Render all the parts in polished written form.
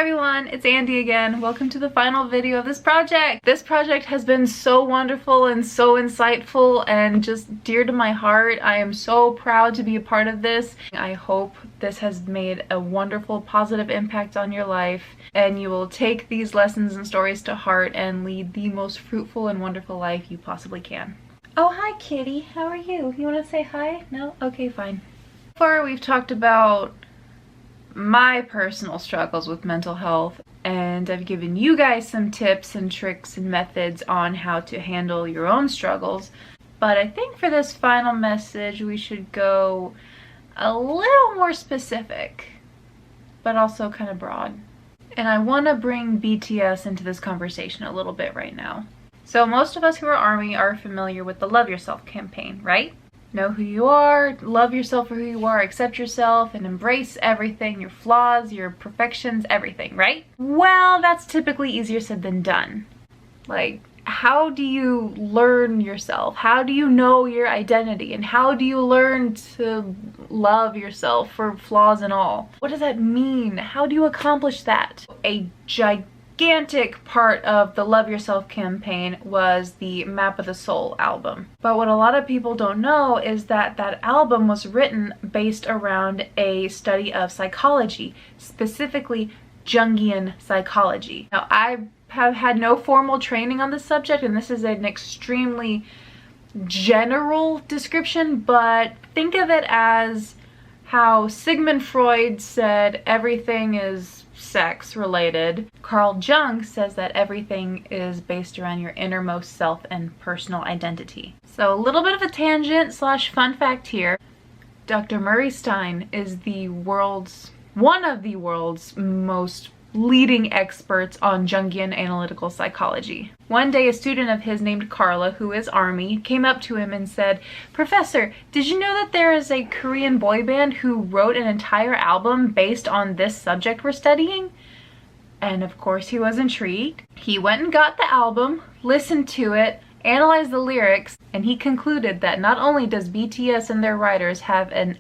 everyone, it's Andi again. Welcome to the final video of this project. This project has been so wonderful and so insightful and just dear to my heart. I am so proud to be a part of this. I hope this has made a wonderful positive impact on your life and you will take these lessons and stories to heart and lead the most fruitful and wonderful life you possibly can. Oh, hi kitty, how are you? You want to say hi? No? Okay, fine. So far we've talked about my personal struggles with mental health, and I've given you guys some tips and tricks and methods on how to handle your own struggles. But I think for this final message we should go a little more specific, but also kind of broad. And I want to bring BTS into this conversation a little bit right now. So most of us who are Army are familiar with the Love Yourself campaign, right? Know who you are, love yourself for who you are, accept yourself, and embrace everything, your flaws, your perfections, everything, right? Well, that's typically easier said than done. Like, how do you learn yourself? How do you know your identity? And how do you learn to love yourself for flaws and all? What does that mean? How do you accomplish that? A gigantic part of the Love Yourself campaign was the Map of the Soul album. But what a lot of people don't know is that that album was written based around a study of psychology, specifically Jungian psychology. Now, I have had no formal training on this subject, and this is an extremely general description, but think of it as how Sigmund Freud said everything is sex related. Carl Jung says that everything is based around your innermost self and personal identity. So a little bit of a tangent slash fun fact here. Dr. Murray Stein is one of the world's most leading experts on Jungian analytical psychology. One day a student of his named Carla, who is Army, came up to him and said, "Professor, did you know that there is a Korean boy band who wrote an entire album based on this subject we're studying?" And of course he was intrigued. He went and got the album, listened to it, analyzed the lyrics, and he concluded that not only does BTS and their writers have a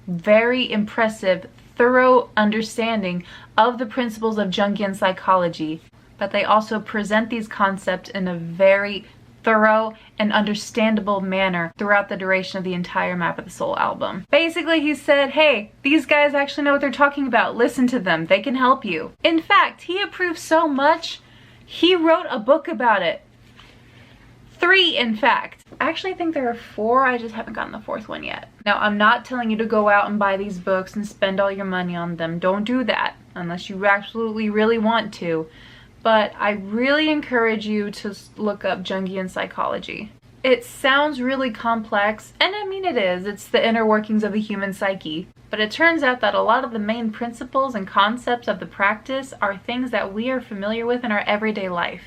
very impressive, thorough understanding of the principles of Jungian psychology, but they also present these concepts in a very thorough and understandable manner throughout the duration of the entire Map of the Soul album. Basically, he said, hey, these guys actually know what they're talking about. Listen to them. They can help you. In fact, he approved so much, he wrote a book about it. 3, in fact. I actually think there are 4, I just haven't gotten the 4th one yet. Now, I'm not telling you to go out and buy these books and spend all your money on them. Don't do that unless you absolutely really want to. But I really encourage you to look up Jungian psychology. It sounds really complex, and I mean it is. It's the inner workings of the human psyche. But it turns out that a lot of the main principles and concepts of the practice are things that we are familiar with in our everyday life.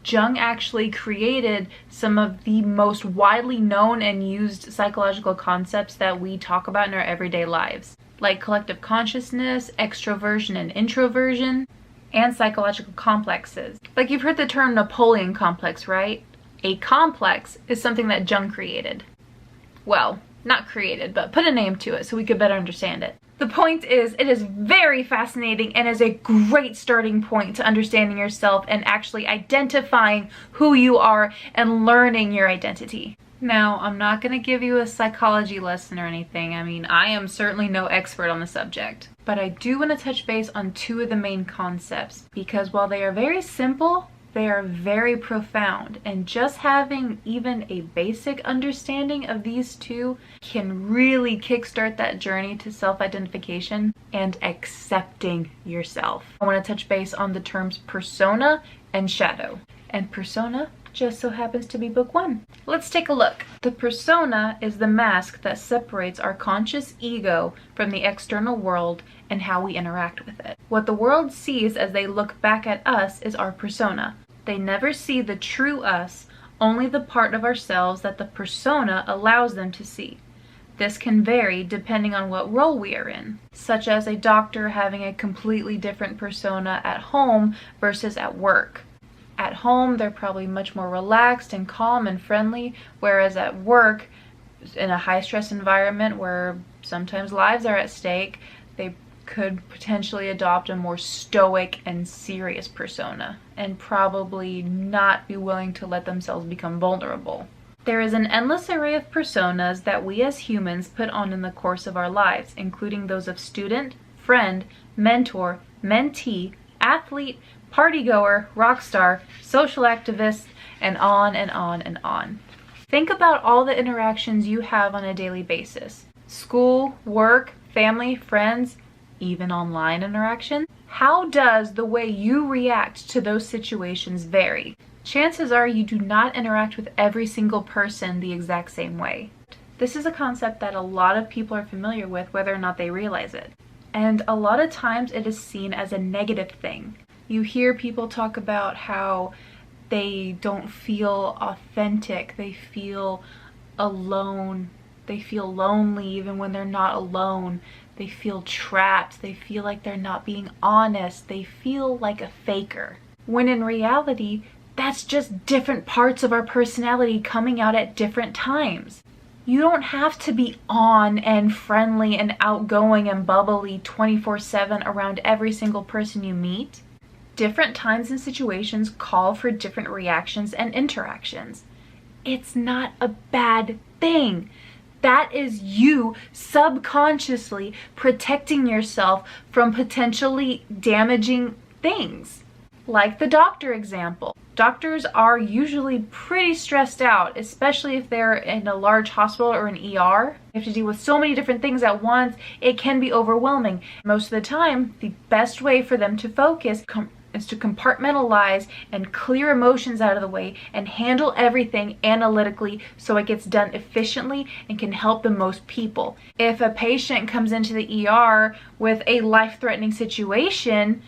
Jung actually created some of the most widely known and used psychological concepts that we talk about in our everyday lives, like collective consciousness, extroversion and introversion, and psychological complexes. Like you've heard the term Napoleon complex, right? A complex is something that Jung created. Well, not created, but put a name to it so we could better understand it. The point is, it is very fascinating and is a great starting point to understanding yourself and actually identifying who you are and learning your identity. Now, I'm not going to give you a psychology lesson or anything. I mean, I am certainly no expert on the subject. But I do want to touch base on 2 of the main concepts, because while they are very simple, they are very profound, and just having even a basic understanding of these 2 can really kickstart that journey to self-identification and accepting yourself. I want to touch base on the terms persona and shadow. And persona just so happens to be book 1. Let's take a look. The persona is the mask that separates our conscious ego from the external world and how we interact with it. What the world sees as they look back at us is our persona. They never see the true us, only the part of ourselves that the persona allows them to see. This can vary depending on what role we are in, such as a doctor having a completely different persona at home versus at work. At home, they're probably much more relaxed and calm and friendly, whereas at work, in a high-stress environment where sometimes lives are at stake, they could potentially adopt a more stoic and serious persona and probably not be willing to let themselves become vulnerable. There is an endless array of personas that we as humans put on in the course of our lives, including those of student, friend, mentor, mentee, athlete, partygoer, rock star, social activist, and on and on and on. Think about all the interactions you have on a daily basis. School, work, family, friends, even online interaction. How does the way you react to those situations vary? Chances are you do not interact with every single person the exact same way. This is a concept that a lot of people are familiar with, whether or not they realize it. And a lot of times it is seen as a negative thing. You hear people talk about how they don't feel authentic, they feel alone, they feel lonely even when they're not alone, they feel trapped, they feel like they're not being honest, they feel like a faker. When in reality, that's just different parts of our personality coming out at different times. You don't have to be on and friendly and outgoing and bubbly 24/7 around every single person you meet. Different times and situations call for different reactions and interactions. It's not a bad thing. That is you subconsciously protecting yourself from potentially damaging things. Like the doctor example. Doctors are usually pretty stressed out, especially if they're in a large hospital or an ER. You have to deal with so many different things at once. It can be overwhelming. Most of the time, the best way for them to focus is to compartmentalize and clear emotions out of the way and handle everything analytically so it gets done efficiently and can help the most people. If a patient comes into the ER with a life-threatening situation,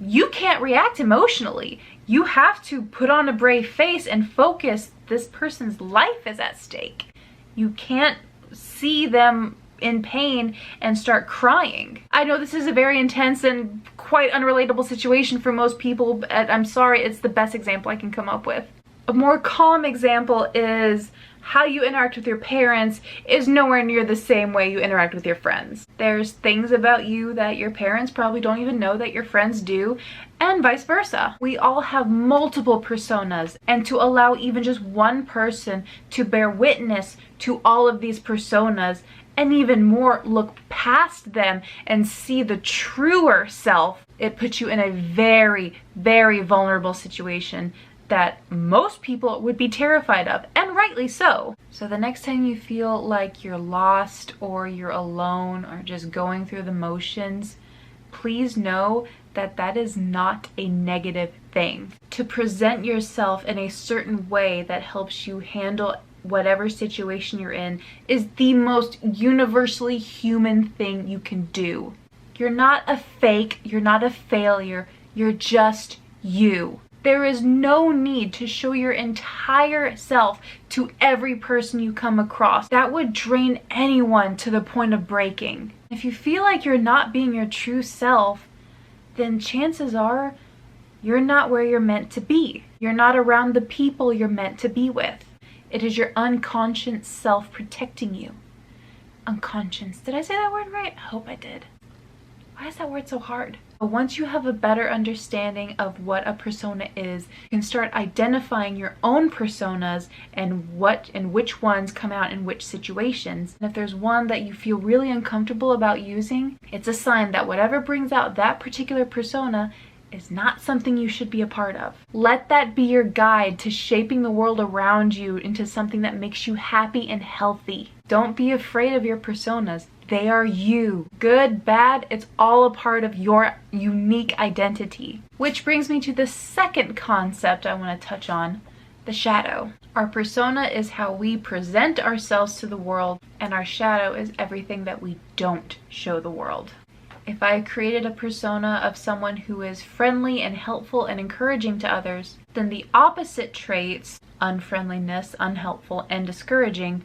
you can't react emotionally. You have to put on a brave face and focus. This person's life is at stake. You can't see them in pain and start crying. I know this is a very intense and quite unrelatable situation for most people, but I'm sorry, it's the best example I can come up with. A more calm example is how you interact with your parents is nowhere near the same way you interact with your friends. There's things about you that your parents probably don't even know that your friends do, and vice versa. We all have multiple personas, and to allow even just one person to bear witness to all of these personas, and even more, look past them and see the truer self, it puts you in a very, very vulnerable situation that most people would be terrified of, and rightly so. So the next time you feel like you're lost or you're alone or just going through the motions, please know that that is not a negative thing. To present yourself in a certain way that helps you handle whatever situation you're in is the most universally human thing you can do. You're not a fake, you're not a failure, you're just you. There is no need to show your entire self to every person you come across. That would drain anyone to the point of breaking. If you feel like you're not being your true self, then chances are you're not where you're meant to be. You're not around the people you're meant to be with. It is your unconscious self protecting you. Unconscious. Did I say that word right? I hope I did. Why is that word so hard? Once you have a better understanding of what a persona is, you can start identifying your own personas and which ones come out in which situations. And if there's one that you feel really uncomfortable about using, it's a sign that whatever brings out that particular persona is not something you should be a part of. Let that be your guide to shaping the world around you into something that makes you happy and healthy. Don't be afraid of your personas. They are you. Good, bad, it's all a part of your unique identity. Which brings me to the second concept I want to touch on, the shadow. Our persona is how we present ourselves to the world, and our shadow is everything that we don't show the world. If I created a persona of someone who is friendly and helpful and encouraging to others, then the opposite traits, unfriendliness, unhelpful, and discouraging,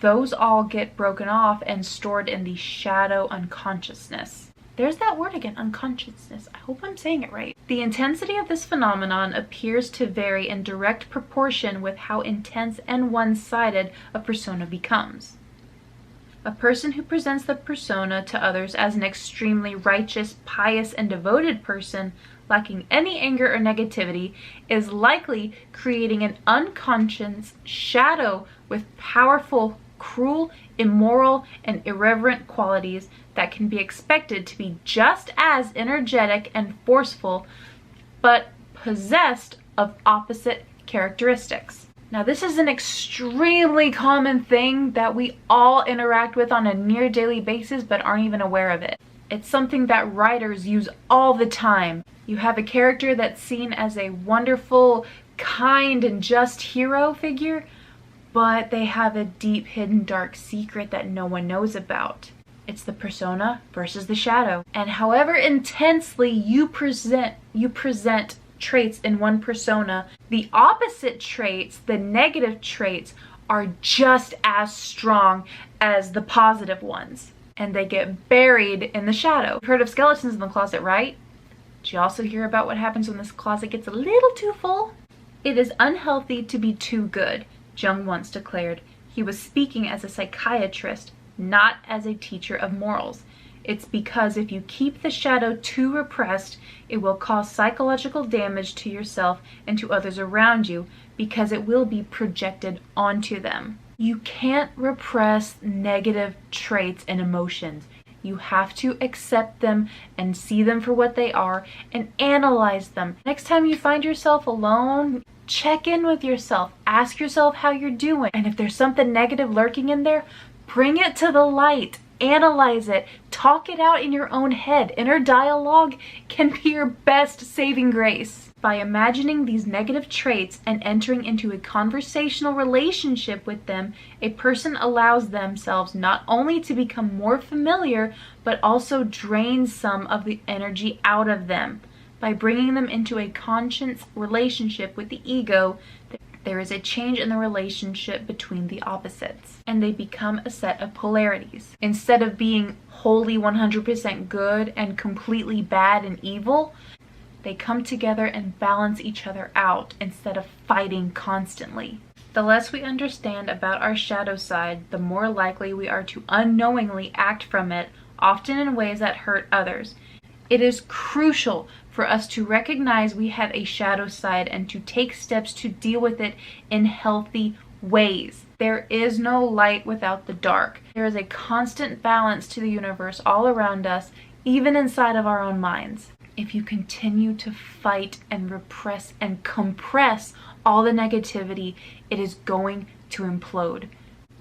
those all get broken off and stored in the shadow unconsciousness. There's that word again, unconsciousness. I hope I'm saying it right. The intensity of this phenomenon appears to vary in direct proportion with how intense and one-sided a persona becomes. A person who presents the persona to others as an extremely righteous, pious, and devoted person, lacking any anger or negativity, is likely creating an unconscious shadow with powerful, cruel, immoral, and irreverent qualities that can be expected to be just as energetic and forceful, but possessed of opposite characteristics. Now, this is an extremely common thing that we all interact with on a near daily basis but aren't even aware of it. It's something that writers use all the time. You have a character that's seen as a wonderful, kind, and just hero figure, but they have a deep, hidden, dark secret that no one knows about. It's the persona versus the shadow. And however intensely you present traits in one persona, the opposite traits, the negative traits, are just as strong as the positive ones, and they get buried in the shadow. You've heard of skeletons in the closet, right? Did you also hear about what happens when this closet gets a little too full? It is unhealthy to be too good, Jung once declared. He was speaking as a psychiatrist, not as a teacher of morals. It's because if you keep the shadow too repressed, it will cause psychological damage to yourself and to others around you, because it will be projected onto them. You can't repress negative traits and emotions. You have to accept them and see them for what they are and analyze them. Next time you find yourself alone, check in with yourself. Ask yourself how you're doing. And if there's something negative lurking in there, bring it to the light. Analyze it. Talk it out in your own head. Inner dialogue can be your best saving grace. By imagining these negative traits and entering into a conversational relationship with them, a person allows themselves not only to become more familiar, but also drains some of the energy out of them. By bringing them into a conscious relationship with the ego, there is a change in the relationship between the opposites, and they become a set of polarities. Instead of being wholly 100% good and completely bad and evil, they come together and balance each other out instead of fighting constantly. The less we understand about our shadow side, the more likely we are to unknowingly act from it, often in ways that hurt others. It is crucial for us to recognize we have a shadow side and to take steps to deal with it in healthy ways. There is no light without the dark. There is a constant balance to the universe all around us, even inside of our own minds. If you continue to fight and repress and compress all the negativity, it is going to implode.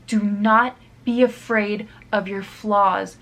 Do not be afraid of your flaws.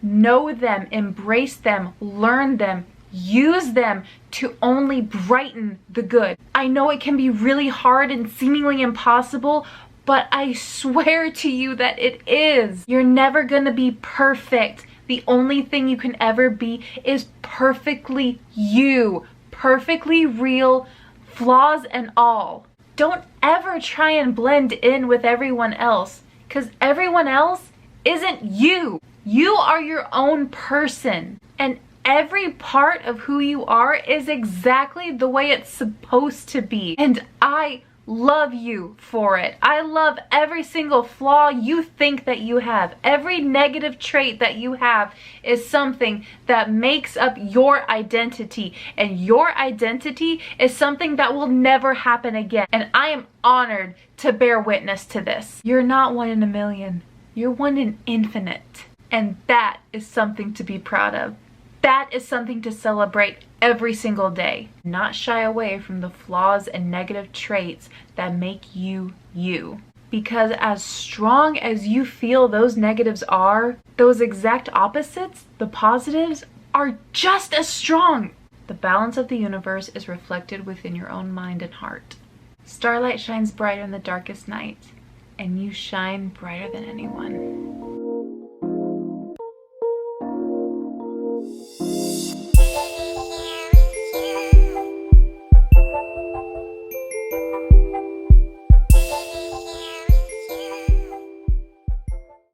Know them, embrace them, learn them, use them to only brighten the good. I know it can be really hard and seemingly impossible, but I swear to you that it is. You're never gonna be perfect. The only thing you can ever be is perfectly you, perfectly real, flaws and all. Don't ever try and blend in with everyone else, because everyone else isn't you. You are your own person, and every part of who you are is exactly the way it's supposed to be. And I love you for it. I love every single flaw you think that you have. Every negative trait that you have is something that makes up your identity. And your identity is something that will never happen again. And I am honored to bear witness to this. You're not one in a million. You're one in infinite. And that is something to be proud of. That is something to celebrate every single day. Not shy away from the flaws and negative traits that make you you. Because as strong as you feel those negatives are, those exact opposites, the positives, are just as strong. The balance of the universe is reflected within your own mind and heart. Starlight shines brighter in the darkest night, and you shine brighter than anyone.